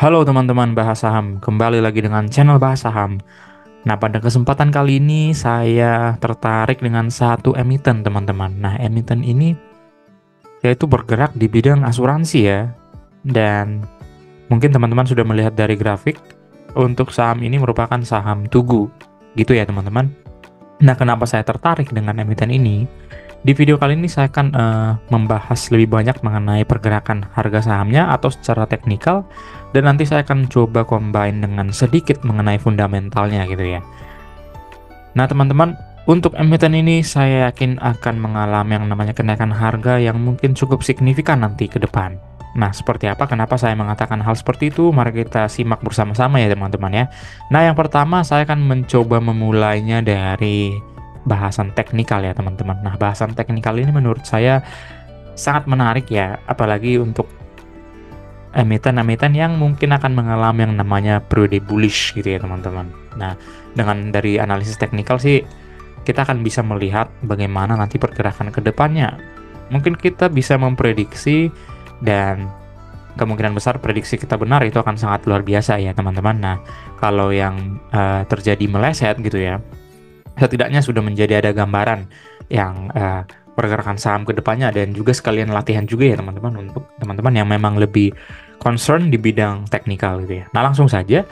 Halo teman-teman Bahas Saham, kembali lagi dengan channel Bahas Saham. Nah, pada kesempatan kali ini saya tertarik dengan satu emiten teman-teman. Nah, emiten ini yaitu bergerak di bidang asuransi ya. Dan mungkin teman-teman sudah melihat dari grafik, untuk saham ini merupakan saham Tugu. Gitu ya teman-teman. Nah, kenapa saya tertarik dengan emiten ini? Di video kali ini saya akan membahas lebih banyak mengenai pergerakan harga sahamnya atau secara teknikal, dan nanti saya akan coba combine dengan sedikit mengenai fundamentalnya gitu ya. Nah teman-teman, untuk emiten ini saya yakin akan mengalami yang namanya kenaikan harga yang mungkin cukup signifikan nanti ke depan. Nah, seperti apa? Kenapa saya mengatakan hal seperti itu? Mari kita simak bersama-sama ya teman-teman ya. Nah, yang pertama saya akan mencoba memulainya dari bahasan teknikal ya teman-teman. Nah, bahasan teknikal ini menurut saya sangat menarik ya, apalagi untuk emiten-emiten yang mungkin akan mengalami yang namanya periode bullish gitu ya teman-teman. Nah, dengan dari analisis teknikal sih kita akan bisa melihat bagaimana nanti pergerakan ke depannya. Mungkin kita bisa memprediksi, dan kemungkinan besar prediksi kita benar itu akan sangat luar biasa ya teman-teman. Nah, kalau yang terjadi meleset gitu ya, setidaknya sudah menjadi ada gambaran yang pergerakan saham ke depannya, dan juga sekalian latihan juga ya teman-teman untuk teman-teman yang memang lebih concern di bidang teknikal gitu ya. Nah, langsung saja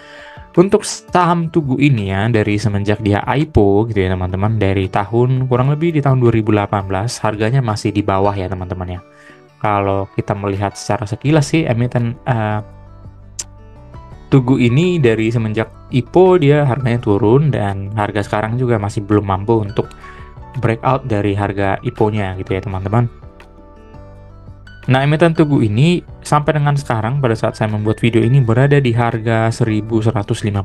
untuk saham Tugu ini ya, dari semenjak dia IPO gitu ya teman-teman, dari tahun kurang lebih di tahun 2018 harganya masih di bawah ya teman-teman ya. Kalau kita melihat secara sekilas sih emiten Tugu ini dari semenjak IPO dia harganya turun, dan harga sekarang juga masih belum mampu untuk breakout dari harga IPO-nya gitu ya teman-teman. Nah, emiten Tugu ini sampai dengan sekarang pada saat saya membuat video ini berada di harga 1155.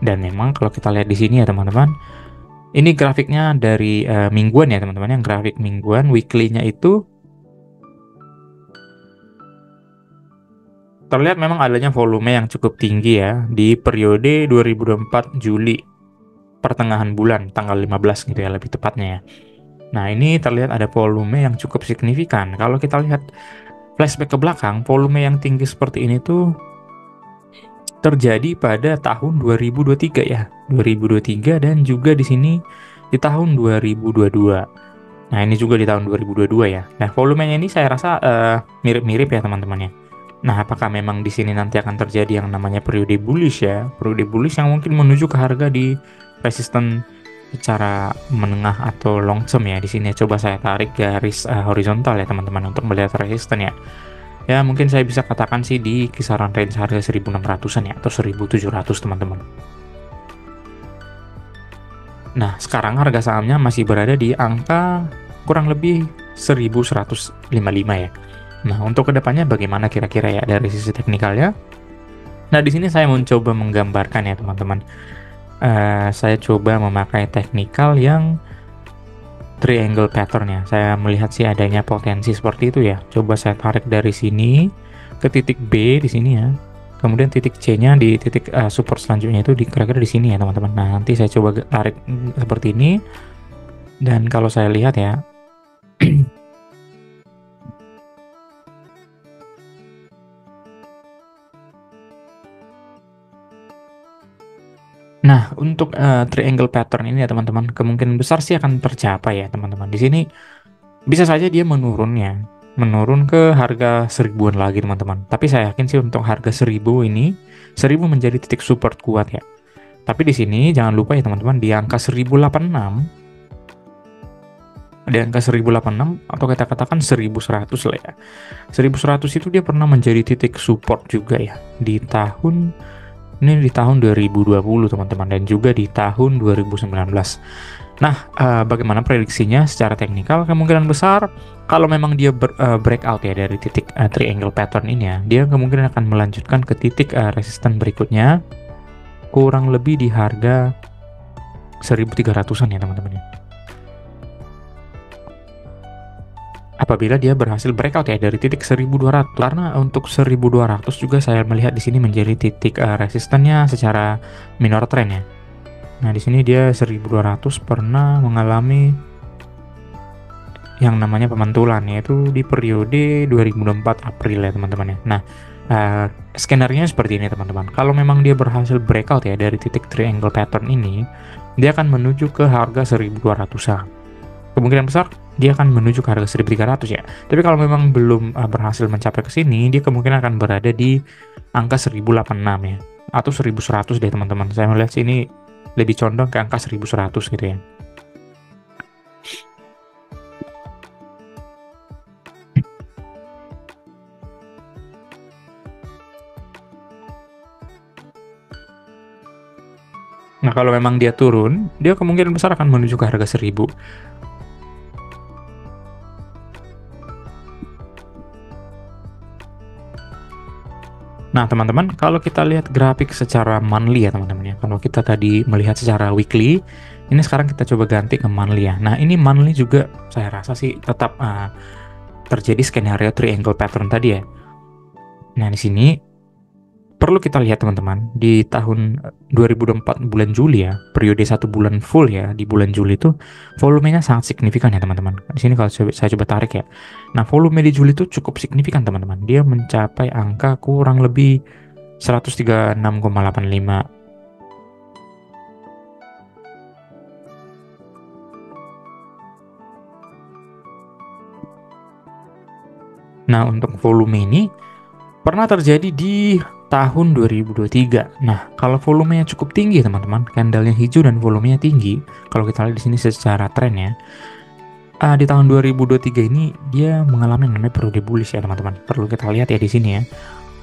Dan memang kalau kita lihat di sini ya teman-teman, ini grafiknya dari mingguan ya teman-teman. Yang grafik mingguan, weekly-nya itu terlihat memang adanya volume yang cukup tinggi ya di periode 2024 Juli, pertengahan bulan tanggal 15 gitu ya lebih tepatnya ya. Nah, ini terlihat ada volume yang cukup signifikan. Kalau kita lihat flashback ke belakang, volume yang tinggi seperti ini tuh terjadi pada tahun 2023 ya. 2023, dan juga di sini di tahun 2022. Nah, ini juga di tahun 2022 ya. Nah, volumenya ini saya rasa mirip-mirip ya teman-teman ya. Nah, apakah memang di sini nanti akan terjadi yang namanya periode bullish ya? Periode bullish yang mungkin menuju ke harga di resisten secara menengah atau long term ya. Di sini coba saya tarik garis horizontal ya teman-teman untuk melihat resisten ya. Ya, mungkin saya bisa katakan sih di kisaran range harga 1600-an ya, atau 1700 teman-teman. Nah, sekarang harga sahamnya masih berada di angka kurang lebih 1155 ya. Nah, untuk kedepannya bagaimana kira-kira ya dari sisi teknikalnya? Nah, di sini saya mencoba menggambarkan ya teman-teman. Saya coba memakai teknikal yang triangle pattern ya. Saya melihat sih adanya potensi seperti itu ya. Coba saya tarik dari sini ke titik B di sini ya. Kemudian titik C-nya di titik support selanjutnya itu kira-kira di sini ya teman-teman. Nah, nanti saya coba tarik seperti ini. Dan kalau saya lihat ya, nah, untuk triangle pattern ini ya teman-teman, kemungkinan besar sih akan tercapai ya teman-teman. Di sini bisa saja dia menurun ke harga 1000-an lagi teman-teman. Tapi saya yakin sih untuk harga 1000 ini, 1000 menjadi titik support kuat ya. Tapi di sini jangan lupa ya teman-teman, di angka 1086, di angka 1086 atau kita katakan 1100 lah ya. 1100 itu dia pernah menjadi titik support juga ya di tahun 2020 teman-teman, dan juga di tahun 2019. Nah, bagaimana prediksinya secara teknikal? Kemungkinan besar kalau memang dia breakout ya dari titik triangle pattern ini ya, dia kemungkinan akan melanjutkan ke titik resisten berikutnya kurang lebih di harga 1300-an ya teman-teman ya. Apabila dia berhasil breakout ya dari titik 1200, karena untuk 1200 juga saya melihat di sini menjadi titik resistennya secara minor trend ya. Nah, di sini dia 1200 pernah mengalami yang namanya pemantulan, yaitu di periode 2024 April ya teman-teman ya. Nah, skenario seperti ini teman-teman. Kalau memang dia berhasil breakout ya dari titik triangle pattern ini, dia akan menuju ke harga 1200-an. Kemungkinan besar dia akan menuju ke harga 1300 ya. Tapi kalau memang belum berhasil mencapai ke sini, dia kemungkinan akan berada di angka 1086 ya, atau 1100 deh teman-teman. Saya melihat sini lebih condong ke angka 1100 gitu ya. Nah, kalau memang dia turun, dia kemungkinan besar akan menuju ke harga 1000. Nah, teman-teman, kalau kita lihat grafik secara monthly ya, teman-teman ya. Kalau kita tadi melihat secara weekly, ini sekarang kita coba ganti ke monthly ya. Nah, ini monthly juga saya rasa sih tetap terjadi skenario triangle pattern tadi ya. Nah, di sini perlu kita lihat teman-teman, di tahun 2024 bulan Juli ya, periode 1 bulan full ya, di bulan Juli itu volumenya sangat signifikan ya teman-teman. Di sini kalau saya coba tarik ya. Nah, volume di Juli itu cukup signifikan teman-teman. Dia mencapai angka kurang lebih 136,85. Nah, untuk volume ini pernah terjadi di tahun 2023. Nah, kalau volumenya cukup tinggi teman-teman, candlenya hijau dan volumenya tinggi, kalau kita lihat di sini secara tren ya, di tahun 2023 ini dia mengalami yang namanya periode bullish ya teman-teman. Perlu kita lihat ya di sini ya.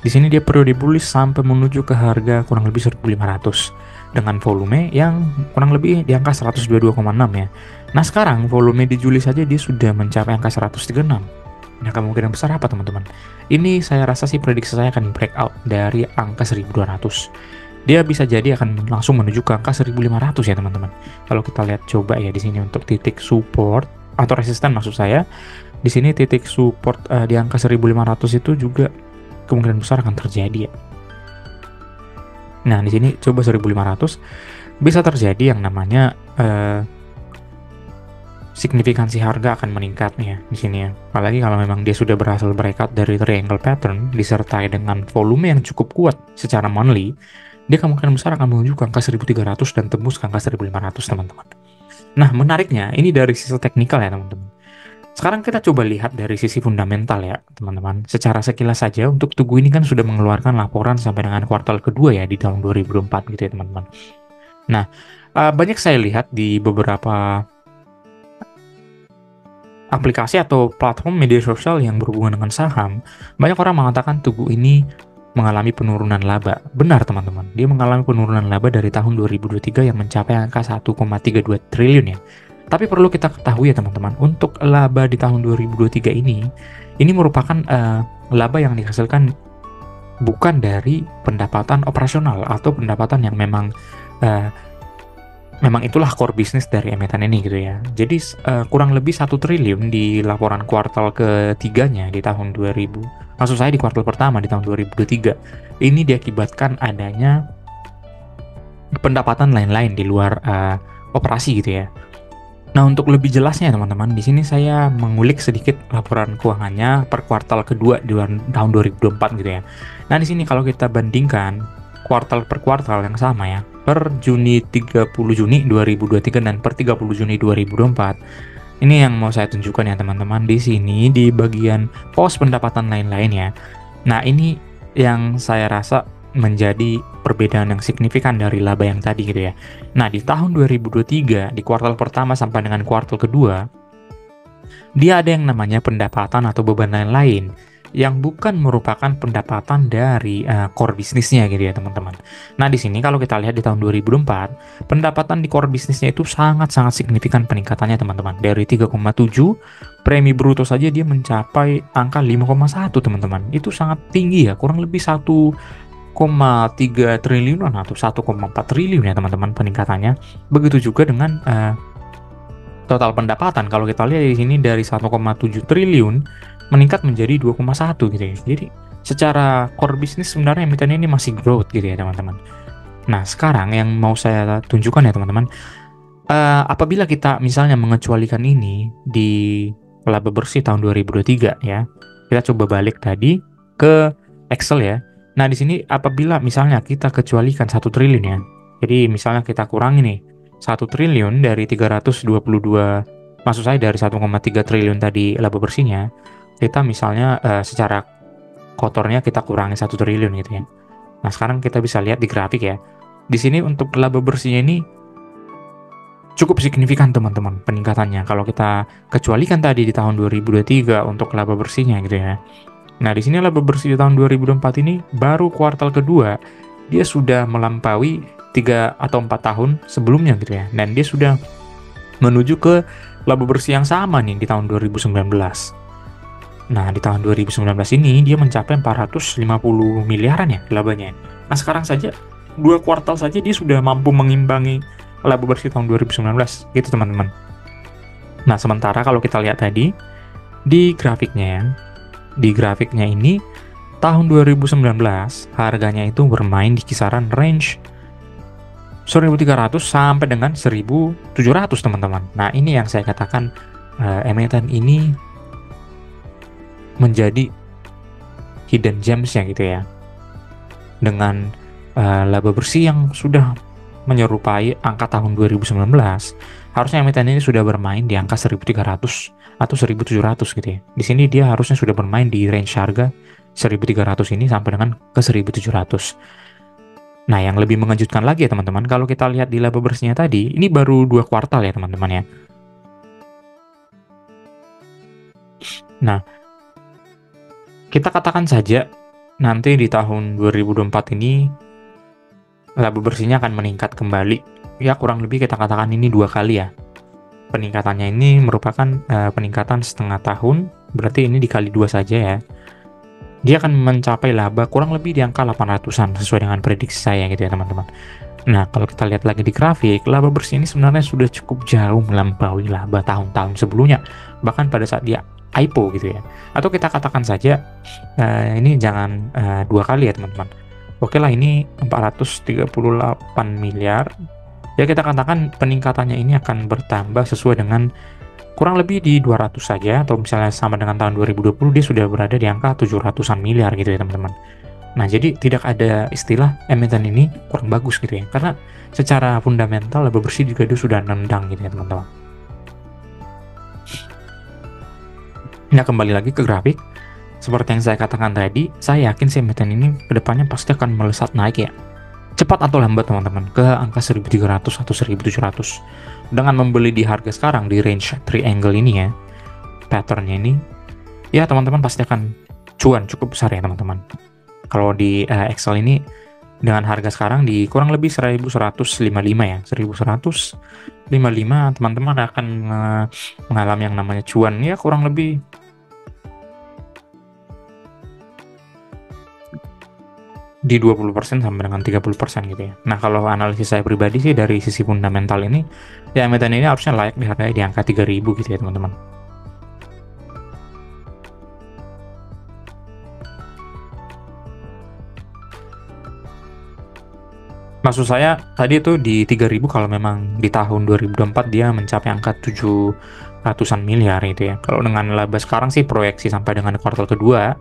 Di sini dia periode bullish sampai menuju ke harga kurang lebih 1500 dengan volume yang kurang lebih di angka 122,6 ya. Nah, sekarang volume di Juli saja dia sudah mencapai angka 136. Nah, kemungkinan besar apa teman-teman? Ini saya rasa sih prediksi saya akan breakout dari angka 1200. Dia bisa jadi akan langsung menuju ke angka 1500 ya teman-teman. Kalau kita lihat coba ya di sini untuk titik support atau resisten maksud saya, di sini titik support di angka 1500 itu juga kemungkinan besar akan terjadi ya. Nah, di sini coba 1500 bisa terjadi yang namanya signifikansi harga akan meningkat nih ya di sini ya. Apalagi kalau memang dia sudah berhasil breakout dari triangle pattern disertai dengan volume yang cukup kuat secara monthly, dia kemungkinan besar akan menuju ke angka 1300 dan tembus ke angka 1500 teman-teman. Nah, menariknya ini dari sisi teknikal ya teman-teman. Sekarang kita coba lihat dari sisi fundamental ya teman-teman. Secara sekilas saja untuk Tugu ini kan sudah mengeluarkan laporan sampai dengan kuartal kedua ya di tahun 2024 gitu ya teman-teman. Nah, banyak saya lihat di beberapa aplikasi atau platform media sosial yang berhubungan dengan saham, banyak orang mengatakan Tugu ini mengalami penurunan laba. Benar teman-teman, dia mengalami penurunan laba dari tahun 2023 yang mencapai angka 1,32 triliun ya. Tapi perlu kita ketahui ya teman-teman, untuk laba di tahun 2023 ini merupakan laba yang dihasilkan bukan dari pendapatan operasional atau pendapatan yang memang itulah core bisnis dari emiten ini gitu ya. Jadi kurang lebih 1 triliun di laporan kuartal ketiganya di tahun 2000. Maksud saya di kuartal pertama di tahun 2023. Ini diakibatkan adanya pendapatan lain-lain di luar operasi gitu ya. Nah, untuk lebih jelasnya teman-teman, di sini saya mengulik sedikit laporan keuangannya per kuartal kedua di tahun 2024 gitu ya. Nah, di sini kalau kita bandingkan kuartal per kuartal yang sama ya, per 30 Juni 2023 dan per 30 Juni 2024. Ini yang mau saya tunjukkan ya teman-teman di sini di bagian pos pendapatan lain-lain ya. Nah, ini yang saya rasa menjadi perbedaan yang signifikan dari laba yang tadi gitu ya. Nah, di tahun 2023 di kuartal pertama sampai dengan kuartal kedua, dia ada yang namanya pendapatan atau beban lain-lain yang bukan merupakan pendapatan dari core bisnisnya gitu ya teman-teman. Nah, di sini kalau kita lihat di tahun 2024, pendapatan di core bisnisnya itu sangat-sangat signifikan peningkatannya teman-teman. Dari 3,7 premi bruto saja dia mencapai angka 5,1 teman-teman. Itu sangat tinggi ya, kurang lebih 1,3 triliunan atau 1,4 triliun ya teman-teman peningkatannya. Begitu juga dengan total pendapatan. Kalau kita lihat di sini dari 1,7 triliun meningkat menjadi 2,1 gitu ya. Jadi secara core bisnis sebenarnya emiten ini masih growth gitu ya teman-teman. Nah, sekarang yang mau saya tunjukkan ya teman-teman, apabila kita misalnya mengecualikan ini di laba bersih tahun 2023 ya. Kita coba balik tadi ke Excel ya. Nah, di sini apabila misalnya kita kecualikan 1 triliun ya. Jadi misalnya kita kurangi nih 1 triliun dari 322, maksud saya dari 1,3 triliun tadi laba bersihnya, kita misalnya secara kotornya kita kurangi 1 triliun gitu ya. Nah, sekarang kita bisa lihat di grafik ya. Di sini untuk laba bersihnya ini cukup signifikan teman-teman peningkatannya. Kalau kita kecualikan tadi di tahun 2023 untuk laba bersihnya gitu ya. Nah, di sini laba bersih di tahun 2024 ini baru kuartal kedua dia sudah melampaui 3 atau 4 tahun sebelumnya gitu ya. Dan dia sudah menuju ke laba bersih yang sama nih di tahun 2019. Nah, di tahun 2019 ini dia mencapai 450 miliaran ya labanya. Nah, sekarang saja 2 kuartal saja dia sudah mampu mengimbangi laba bersih tahun 2019 gitu teman-teman. Nah, sementara kalau kita lihat tadi di grafiknya ya, di grafiknya ini tahun 2019 harganya itu bermain di kisaran range 1.300 sampai dengan 1.700 teman-teman. Nah, ini yang saya katakan emiten ini menjadi hidden gems-nya gitu ya. Dengan laba bersih yang sudah menyerupai angka tahun 2019, harusnya emiten ini sudah bermain di angka 1.300 atau 1.700 gitu ya. Di sini dia harusnya sudah bermain di range harga 1.300 ini sampai dengan ke 1.700. Nah, yang lebih mengejutkan lagi ya teman-teman, kalau kita lihat di laba bersihnya tadi, ini baru 2 kuartal ya teman-teman ya. Nah, kita katakan saja nanti di tahun 2024 ini laba bersihnya akan meningkat kembali. Ya, kurang lebih kita katakan ini 2 kali ya. Peningkatannya ini merupakan peningkatan setengah tahun, berarti ini dikali 2 saja ya. Dia akan mencapai laba kurang lebih di angka 800-an sesuai dengan prediksi saya gitu ya teman-teman. Nah, kalau kita lihat lagi di grafik, laba bersih ini sebenarnya sudah cukup jauh melampaui laba tahun-tahun sebelumnya, bahkan pada saat dia IPO gitu ya. Atau kita katakan saja ini jangan 2 kali ya teman-teman. Oke lah, ini 438 miliar. Ya, kita katakan peningkatannya ini akan bertambah sesuai dengan kurang lebih di 200 saja, atau misalnya sama dengan tahun 2020 dia sudah berada di angka 700-an miliar gitu ya teman-teman. Nah, jadi tidak ada istilah emiten ini kurang bagus gitu ya, karena secara fundamental laba bersih juga dia sudah nendang gitu ya teman-teman. Nah, kembali lagi ke grafik, seperti yang saya katakan tadi, saya yakin si emiten ini kedepannya pasti akan melesat naik ya, cepat atau lambat teman-teman, ke angka 1.300 atau 1.700. Dengan membeli di harga sekarang di range triangle ini ya, patternnya ini, ya teman-teman pasti akan cuan cukup besar ya teman-teman. Kalau di Excel ini dengan harga sekarang di kurang lebih 1.155 ya, 1.155 teman-teman akan mengalami yang namanya cuan ya kurang lebih di 20% sampai dengan 30% gitu ya. Nah, kalau analisis saya pribadi sih dari sisi fundamental ini, ya emiten ini harusnya layak dihargai di angka 3.000 gitu ya teman-teman. Maksud saya tadi itu di 3.000 kalau memang di tahun 2024 dia mencapai angka 700-an miliar gitu ya. Kalau dengan laba sekarang sih proyeksi sampai dengan kuartal kedua,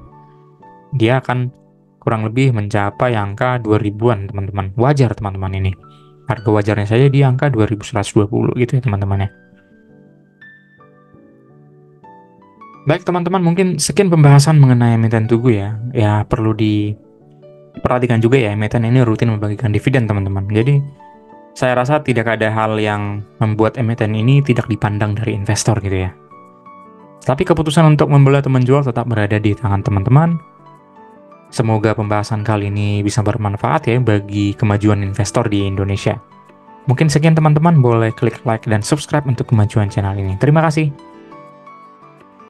dia akan kurang lebih mencapai angka 2.000-an teman-teman. Wajar teman-teman ini. Harga wajarnya saja di angka 2.120 gitu ya teman-teman ya. Baik teman-teman, mungkin sekian pembahasan mengenai emiten Tugu ya. Ya perlu diperhatikan juga ya, emiten ini rutin membagikan dividen teman-teman. Jadi saya rasa tidak ada hal yang membuat emiten ini tidak dipandang dari investor gitu ya. Tapi keputusan untuk membeli atau menjual tetap berada di tangan teman-teman. Semoga pembahasan kali ini bisa bermanfaat ya bagi kemajuan investor di Indonesia. Mungkin sekian teman-teman, boleh klik like dan subscribe untuk kemajuan channel ini. Terima kasih.